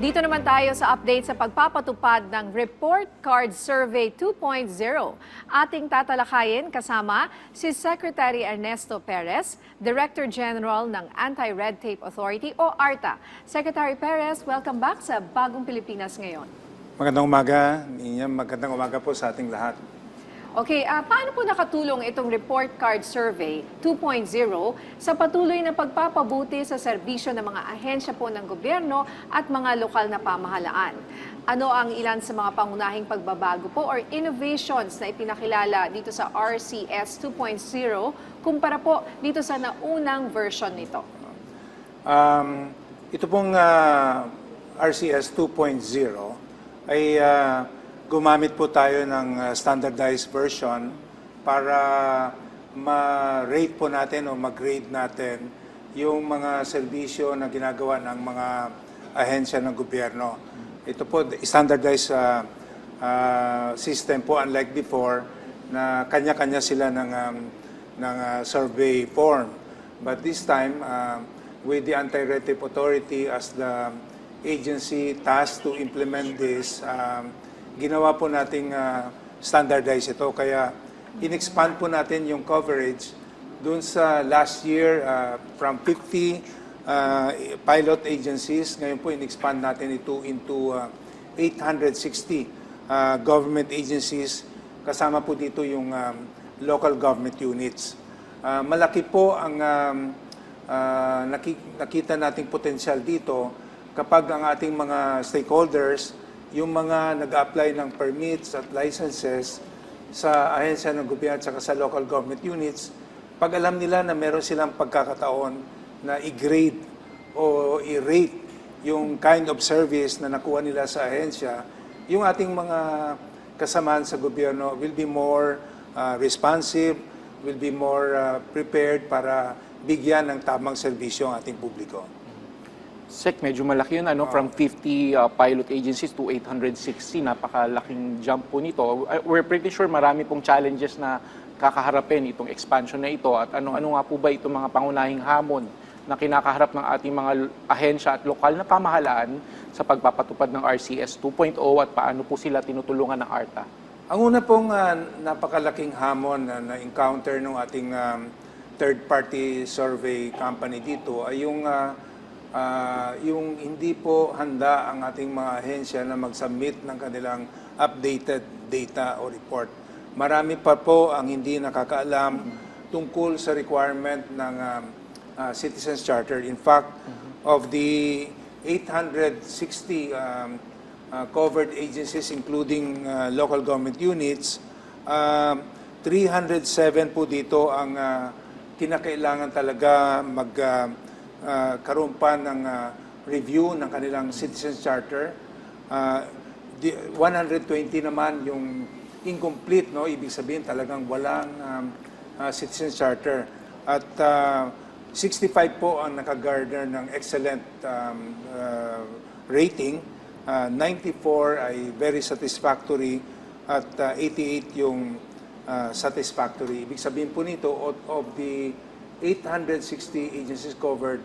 Dito naman tayo sa update sa pagpapatupad ng Report Card Survey 2.0. Ating tatalakayin kasama si Secretary Ernesto Perez, Director General ng Anti-Red Tape Authority o ARTA. Secretary Perez, welcome back sa Bagong Pilipinas ngayon. Magandang umaga, Ninyam. Magandang umaga po sa ating lahat. Okay, paano po nakatulong itong Report Card Survey 2.0 sa patuloy na pagpapabuti sa serbisyo ng mga ahensya po ng gobyerno at mga lokal na pamahalaan? Ano ang ilan sa mga pangunahing pagbabago po or innovations na ipinakilala dito sa RCS 2.0 kumpara po dito sa naunang version nito? Ito pong RCS 2.0 ay gumamit po tayo ng standardized version para ma-rate po natin o mag-grade natin yung mga serbisyo na ginagawa ng mga ahensya ng gobyerno. Ito po, standardized system po, unlike before, na kanya-kanya sila ng survey form. But this time, with the Anti-Red Tape Authority as the agency tasked to implement this, ginawa po nating standardize ito. Kaya in-expand po natin yung coverage dun sa last year from 50 pilot agencies. Ngayon po in-expand natin ito into 860 government agencies. Kasama po dito yung local government units. Malaki po ang nakita nating potensyal dito kapag ang ating mga stakeholders, yung mga nag-apply ng permits at licenses sa ahensya ng gobyerno at sa local government units, pag alam nila na meron silang pagkakataon na i-grade o i-rate yung kind of service na nakuha nila sa ahensya, yung ating mga kasamahan sa gobyerno will be more responsive, will be more prepared para bigyan ng tamang serbisyo ang ating publiko. Sec, medyo malaki yun, from 50 pilot agencies to 860, napakalaking jump po nito. We're pretty sure marami pong challenges na kakaharapin itong expansion na ito at ano nga po ba itong mga pangunahing hamon na kinakaharap ng ating mga ahensya at lokal na pamahalaan sa pagpapatupad ng RCS 2.0 at paano po sila tinutulungan ng ARTA? Ang una pong napakalaking hamon na na-encounter ng ating third-party survey company dito ay yung hindi po handa ang ating mga ahensya na mag-submit ng kanilang updated data o report. Marami pa po ang hindi nakakaalam tungkol sa requirement ng Citizens Charter. In fact, of the 860 covered agencies including local government units, 307 po dito ang kinakailangan talaga karoon pa ng review ng kanilang Citizens Charter. 120 naman yung incomplete, no? Ibig sabihin talagang walang Citizens Charter. At 65 po ang nakagarner ng excellent rating, 94 ay very satisfactory at 88 yung satisfactory. Ibig sabihin po nito, of the 860 agencies covered,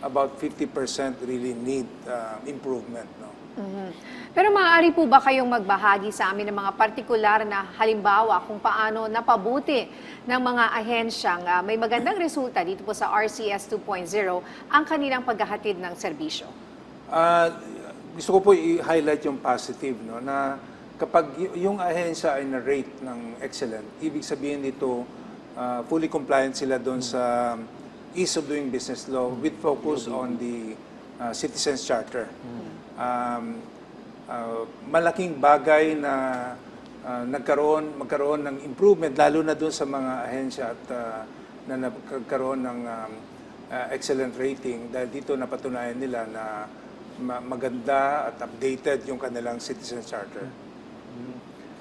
about 50% really need improvement. No? Pero maaari po ba kayong magbahagi sa amin ng mga partikular na halimbawa kung paano napabuti ng mga ahensyang may magandang resulta dito po sa RCS 2.0 ang kanilang paghahatid ng serbisyo? Gusto ko po i-highlight yung positive, no, na kapag yung ahensya ay na-rate ng excellent, ibig sabihin dito, fully compliant sila doon sa ease of doing business law with focus on the Citizens Charter. Malaking bagay na magkaroon ng improvement, lalo na doon sa mga ahensya at na nagkaroon ng excellent rating dahil dito napatunayan nila na maganda at updated yung kanilang Citizens Charter.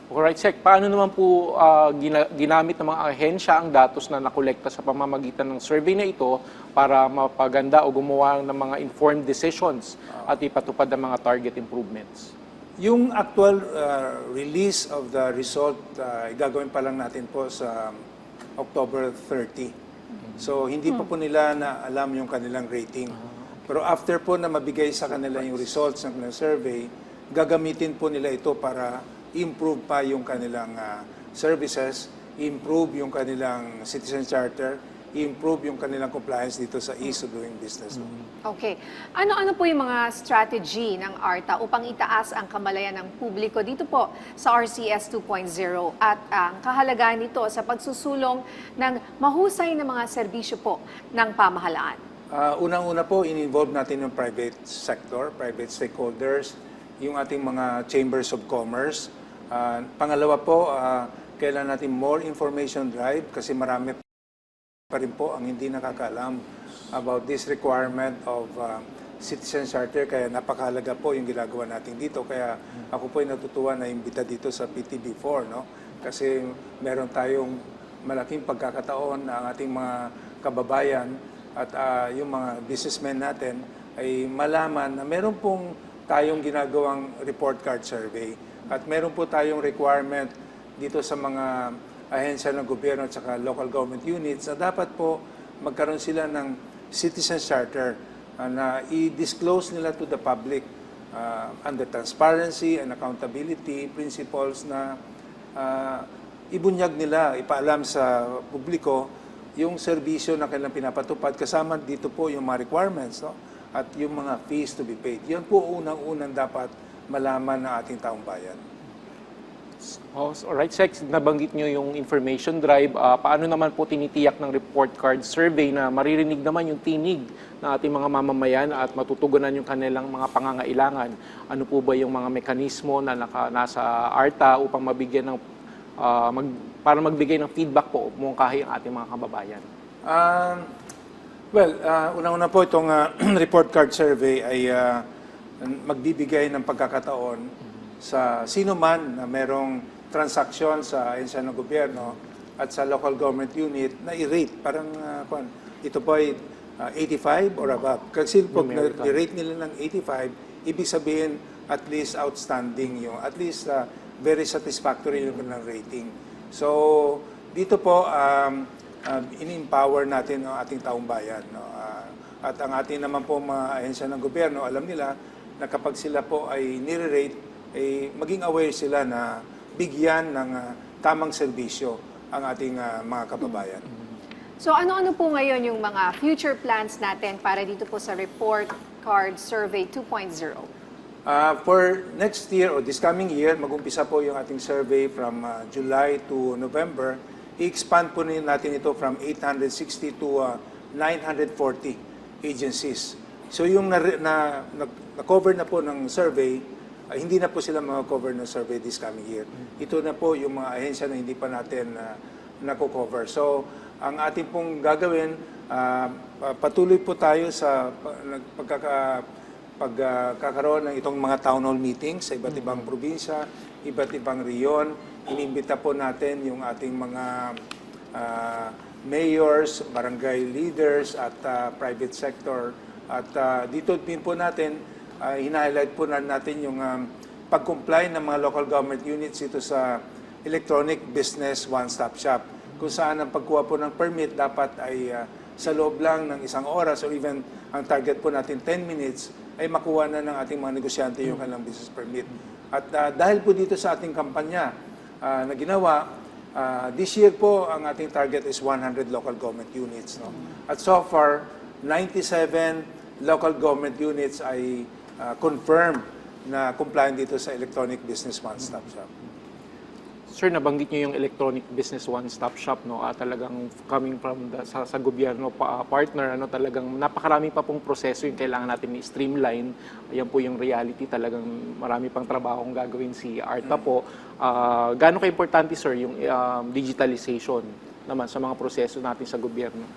Alright, Sec. Paano naman po ginamit ng mga ahensya ang datos na nakolekta sa pamamagitan ng survey na ito para mapaganda o gumawa ng mga informed decisions at ipatupad ang mga target improvements? Yung actual release of the result, gagawin pa lang natin po sa October 30. So, hindi pa po nila na alam yung kanilang rating. Pero after po na mabigay sa kanila yung results ng kanilang survey, gagamitin po nila ito para improve pa yung kanilang services, improve yung kanilang citizen charter, improve yung kanilang compliance dito sa ease of doing business. Okay. Ano-ano po yung mga strategy ng ARTA upang itaas ang kamalayan ng publiko dito po sa RCS 2.0 at ang kahalagahan nito sa pagsusulong ng mahusay na mga serbisyo po ng pamahalaan? Unang-una po, in-involve natin yung private sector, private stakeholders, yung ating mga chambers of commerce. Pangalawa po, kailangan natin more information drive kasi marami pa rin po ang hindi nakakaalam about this requirement of citizen charter. Kaya napakahalaga po yung ginagawa natin dito. Kaya ako po ay natutuwa na imbita dito sa PTB4, no? Kasi meron tayong malaking pagkakataon na ang ating mga kababayan at yung mga businessmen natin ay malaman na meron pong tayong ginagawang report card survey at meron po tayong requirement dito sa mga ahensya ng gobyerno at saka local government units na dapat po magkaroon sila ng citizen charter na i-disclose nila to the public under transparency and accountability principles na ibunyag nila, ipaalam sa publiko yung serbisyo na kailang pinapatupad kasama dito po yung mga requirements, no? At yung mga fees to be paid. Yan po unang-unang dapat malaman ng ating taong bayan. Alright, Sex, nabanggit nyo yung information drive. Paano naman po tinitiyak ng report card survey na maririnig naman yung tinig ng ating mga mamamayan at matutugunan yung kanilang mga pangangailangan? Ano po ba yung mga mekanismo na nasa ARTA upang mabigyan ng para magbigay ng feedback po mungkahi ang ating mga kababayan? Unang-una po itong report card survey ay magbibigay ng pagkakataon sa sino man na merong transaksyon sa ahensya ng gobyerno at sa local government unit na i-rate. Parang ito po ay 85 or above. Kasi pag i-rate nila ng 85, ibig sabihin at least outstanding yung, at least very satisfactory yung kanilang rating. So, dito po, in-empower natin ang ating taong bayan. No? At ang ating naman po mga ahensya ng gobyerno, alam nila na kapag sila po ay nire-rate, maging aware sila na bigyan ng tamang serbisyo ang ating mga kababayan. So ano-ano po ngayon yung mga future plans natin para dito po sa Report Card Survey 2.0? For next year or this coming year, mag-umpisa po yung ating survey from July to November. I-expand po natin ito from 860 to 940 agencies. So yung na-cover na po ng survey, hindi na po sila mga-cover ng survey this coming year. Ito na po yung mga ahensya na hindi pa natin nako-cover. So, ang ating pong gagawin, patuloy po tayo sa pagkakaroon ng itong mga town hall meetings sa iba't ibang probinsya, iba't ibang riyon. Inimbita po natin yung ating mga mayors, barangay leaders at private sector. At dito din po natin, hina-highlight po natin yung pag-comply ng mga local government units ito sa Electronic Business One-Stop Shop. Kung saan ang pagkuha po ng permit dapat ay sa loob lang ng isang oras or even ang target po natin 10 minutes ay makuha na ng ating mga negosyante yung kanilang business permit. At dahil po dito sa ating kampanya na ginawa, this year po ang ating target is 100 local government units. No? At so far, 97 local government units ay confirmed na compliant dito sa Electronic Business One-Stop Shop. Sir, nabanggit niyo yung Electronic Business One-Stop Shop, no? Talagang coming from sa gobyerno partner, talagang napakarami pa pong proseso yung kailangan natin i-streamline. Ayan po yung reality, talagang marami pang trabahong gagawin si ARTA po. Gaano ka-importante, sir, yung digitalization naman sa mga proseso natin sa gobyerno?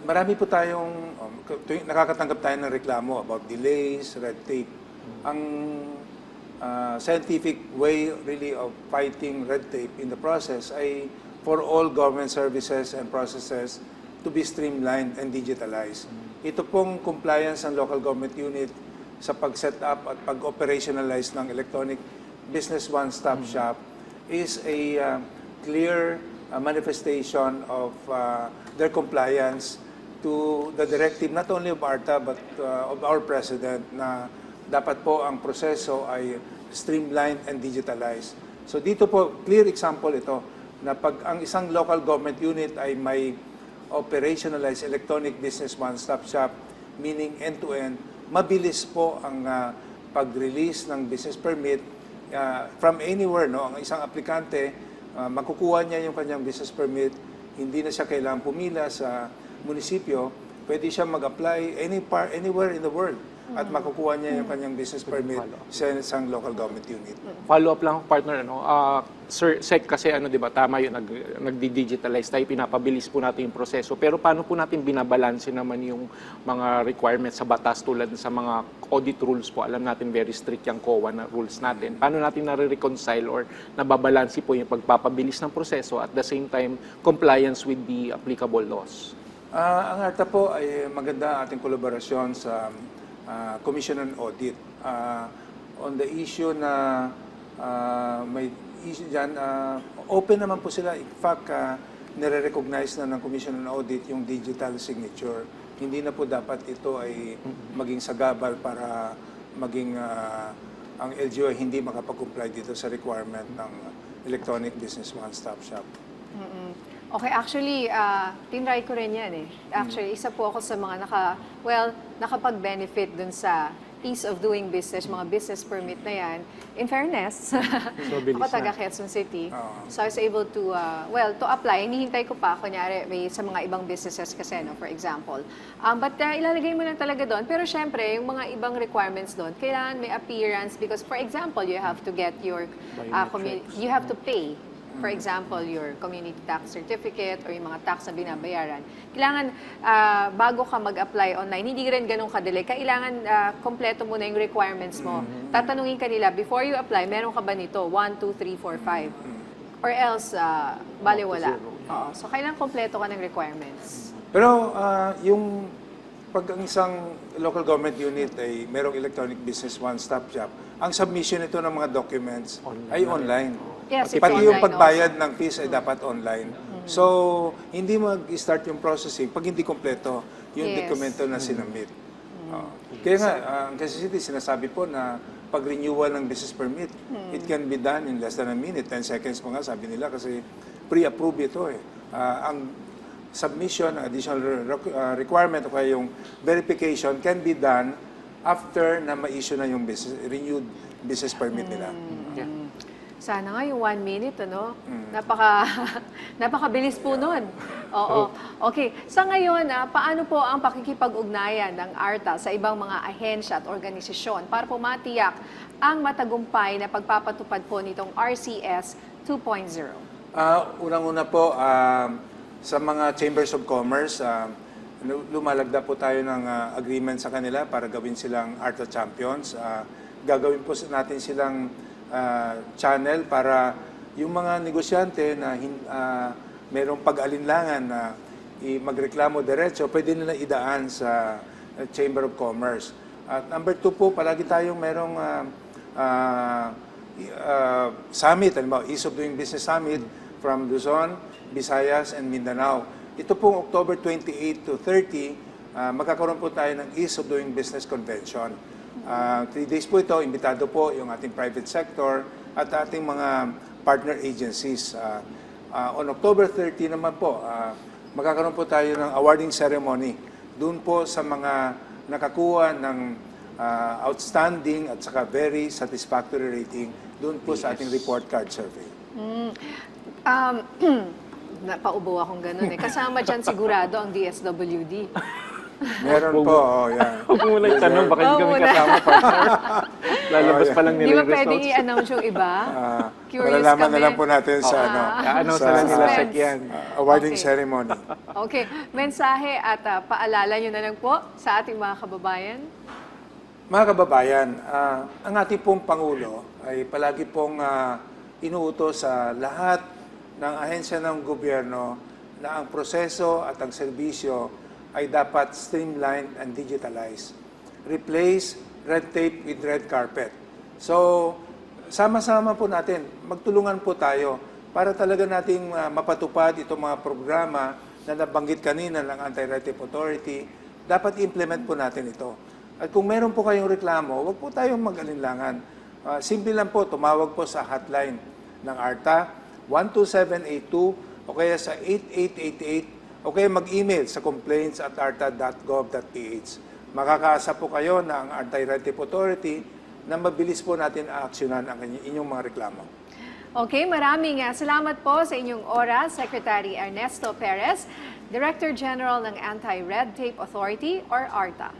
Marami po tayong, nakakatanggap tayo ng reklamo about delays, red tape. Ang scientific way really of fighting red tape in the process ay for all government services and processes to be streamlined and digitalized. Ito pong compliance ng local government unit sa pag-set up at pag-operationalize ng Electronic Business One-Stop Shop is a clear manifestation of their compliance to the directive not only of ARTA but of our President na dapat po ang proseso ay streamlined and digitalized. So dito po, clear example ito, na pag ang isang local government unit ay may operationalized electronic business one-stop shop, meaning end-to-end, mabilis po ang pag-release ng business permit from anywhere. No? Ang isang aplikante, makukuha niya yung kanyang business permit, hindi na siya kailangang pumila sa munisipyo, pwede siya mag-apply anywhere in the world at makukuha niya yung kanyang business permit sa isang local government unit. Follow up lang, partner, Sir Sec, kasi di ba, tama yun, nagdi-digitalize tayo, pinapabilis po natin yung proseso. Pero paano po natin binabalanse naman yung mga requirements sa batas tulad sa mga audit rules po? Alam natin very strict yung COA na rules natin. Paano natin nare-reconcile or nababalanse po yung pagpapabilis ng proseso at the same time compliance with the applicable laws? Ang ARTA po ay maganda ang ating kolaborasyon sa Commission on Audit. On the issue na may issue dyan, open naman po sila. In fact, nire-recognize na ng Commission on Audit yung digital signature. Hindi na po dapat ito ay maging sagabal para maging ang LGU ay hindi makapag-comply dito sa requirement ng Electronic Business One-Stop Shop. Okay, actually, tinry ko rin yan eh. Actually, isa po ako sa mga nakapag-benefit dun sa ease of doing business, mga business permit na yan. In fairness, bilis ako taga na. Quezon City. So I was able to, to apply. Hinihintay ko pa, kunyari, may sa mga ibang businesses kasi, no, for example. But ilalagay mo lang talaga doon. Pero syempre, yung mga ibang requirements doon, kailangan may appearance because, for example, you have to get your, you have to pay. For example, your community tax certificate or yung mga tax na binabayaran. Kailangan, bago ka mag-apply online, hindi rin ganun kadali. Kailangan, kompleto muna yung requirements mo. Tatanungin ka nila, before you apply, meron ka ba nito? 1, 2, 3, 4, 5. Or else, baliwala. So, kailangan kompleto ka ng requirements. Pero yung pag ang isang local government unit ay merong electronic business one-stop shop, ang submission nito ng mga documents ay online. Yes, it's Pati online yung pagbayad ng fees ay dapat online. So, hindi mag-start yung processing pag hindi kompleto yung Yes. dokumento na sinamit. Kaya nga, ang Quezon City sinasabi po na pag-renewal ng business permit, it can be done in less than a minute, 10 seconds po nga sabi nila kasi pre-approve ito eh. Ang submission, additional requirement o kaya yung verification can be done after na ma-issue na yung renewed business permit nila. Sana nga yung 1 minute, ano? Napakabilis po nun. Oo. Okay. Sa ngayon, paano po ang pakikipag-ugnayan ng ARTA sa ibang mga ahensya at organisasyon para po matiyak ang matagumpay na pagpapatupad po nitong RCS 2.0? Unang-una po, sa mga Chambers of Commerce, lumalagda po tayo ng agreement sa kanila para gawin silang ARTA Champions. Gagawin po natin silang channel para yung mga negosyante na mayroong pag-alinlangan na magreklamo diretso, pwede nila idaan sa Chamber of Commerce. At number 2 po, palagi tayong mayroong summit, Ease of Doing Business Summit from Luzon, Visayas, and Mindanao. Ito pong October 28 to 30, magkakaroon po tayo ng Ease of Doing Business Convention. 3 days po ito, imbitado po yung ating private sector at ating mga partner agencies. On October 30 naman po, magkakaroon po tayo ng awarding ceremony doon po sa mga nakakuha ng outstanding at saka very satisfactory rating doon po sa ating report card survey. Napaubo akong ganun eh. Kasama dyan sigurado ang DSWD. Meron po, yan. Huwag mo muna itanong, baka hindi kami kasama, partner. Lalabas pa lang Di nila ba yung pwedeng results. i-announce yung iba? Curious Malalaman kami. na lang po natin sa, I-announce sa na lang nila suspense. sa yan. awarding Okay. ceremony. Okay, mensahe at paalala nyo na lang po sa ating mga kababayan. Mga kababayan, ang ating pong Pangulo ay palagi pong inuutos sa lahat ng ahensya ng gobyerno na ang proseso at ang serbisyo ay dapat streamlined and digitalized. Replace red tape with red carpet. So, sama-sama po natin, magtulungan po tayo para talaga nating mapatupad itong mga programa na nabanggit kanina ng Anti-Red Tape Authority, dapat implement po natin ito. At kung meron po kayong reklamo, huwag po tayong mag-alinlangan. Simple lang po, tumawag po sa hotline ng ARTA, 12782, o kaya sa 8888, o kaya mag-email sa complaints@arta.gov.ph. Makakaasa po kayo na ang Anti-Red Tape Authority na mabilis po natin aaksyonan ang inyong mga reklamo. Okay, maraming salamat po sa inyong oras, Secretary Ernesto Perez, Director General ng Anti-Red Tape Authority or ARTA.